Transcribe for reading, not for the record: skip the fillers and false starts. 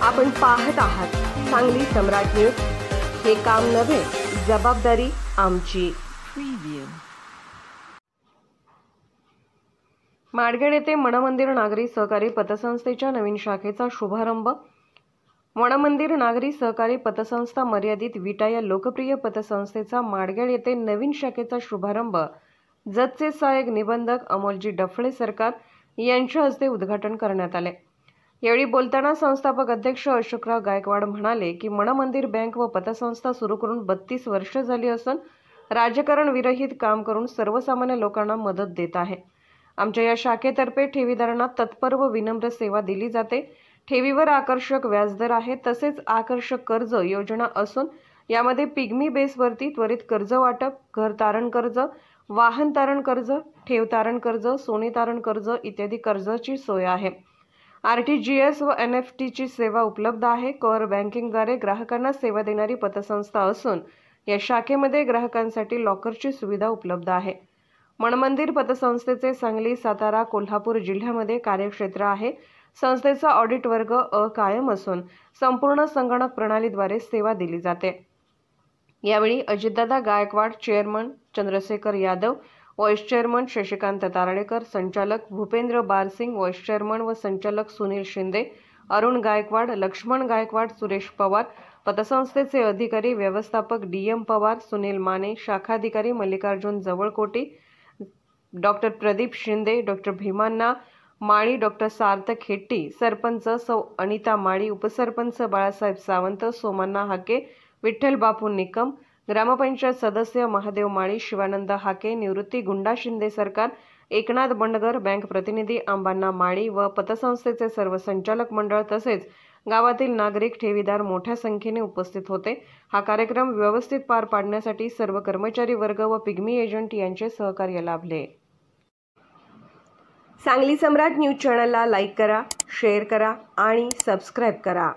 आपण पाहत आहात सांगली सम्राट न्यूज। हे काम नव्हे, जबाबदारी आमची। माडगेड येथे मनमंदिर नागरी सहकारी पतसंस्थेच्या नवीन शाखेचा शुभारंभ। मनमंदिर नागरी सहकारी पतसंस्था मर्यादित विटा या लोकप्रिय पतसंस्थेचा माडगेड येथे नवीन शाखेचा शुभारंभ जतचे सहाय्यक निबंधक अमोलजी डफळे सरकार यांच्या हस्ते उद्घाटन करण्यात आले। यावेळी बोलताना संस्थापक अध्यक्ष अशोकराव गायकवाड म्हणाले की मनमंदिर बँक व पतसंस्था सुरू करून 32 वर्ष झाली असून राजकारण विरहित काम करून सर्वसामान्य लोकांना मदत देत आहे। आमच्या या शाखेतर्फे ठेवीदारांना तत्पर व विनम्र सेवा दिली जाते। ठेवीवर आकर्षक व्याजदर आहे, तसेच आकर्षक कर्ज योजना असून यामध्ये पिग्मी बेसवरती त्वरित कर्ज वाटप, घर तारण कर्ज, वाहन तारण कर्ज, ठेव तारण कर्ज, सोने तारण कर्ज इत्यादी कर्जाची सोय आहे। RTGS व NEFT ची सेवा उपलब्ध आहे। कोर बँकिंगद्वारे ग्राहकांना सेवा देणारी पतसंस्था असून या शाखेमध्ये ग्राहकांसाठी लॉकरची सुविधा उपलब्ध आहे। मनमंदिर पतसंस्थेचे सांगली, सातारा, कोल्हापूर जिल्ह्यामध्ये कार्यक्षेत्र आहे। संस्थेचा ऑडिट वर्ग कायम असून संपूर्ण संगणक प्रणालीद्वारे सेवा दिली जाते। यावेळी Ajitdada Gaikwad chairman, Chandrashekhar Yadav vice chairman, Shashikant Taralekar संचालक, भूपेंद्र बारसिंग व्हाइस चेअरमन व संचालक, सुनील शिंदे, अरुण गायकवाड, लक्ष्मण गायकवाड, सुरेश पवार, पतसंस्थेचे अधिकारी व्यवस्थापक DM पवार, सुनील माने, शाखाधिकारी Mallikarjun Jawalkoti, doctor Pradeep Shinde, doctor Bhimanna Mali, doctor Sarthak Hetti, sarpanch सौ अनिता माळी, उपसरपंच बाळासाहेब सावंत, सोमण्णा हाके, विठ्ठल बापू निकम, ग्रामपंचायत सदस्य महादेव माळी, शिवानंद हाके, निवृत्ती गुंडा शिंदे सरकार, एकनाथ बंडगर, बँक प्रतिनिधी अंबांना माळी व पतसंस्थेचे सर्व संचालक मंडळ तसेच गावातील नागरिक ठेवीदार मोठ्या संख्येने उपस्थित होते। हा कार्यक्रम व्यवस्थित पार पाडण्यासाठी सर्व कर्मचारी वर्ग व पिग्मी एजंट यांचे सहकार्य लाभले। सांगली सम्राट न्यूज चॅनलला लाईक करा, शेअर करा आणि सबस्क्राईब करा।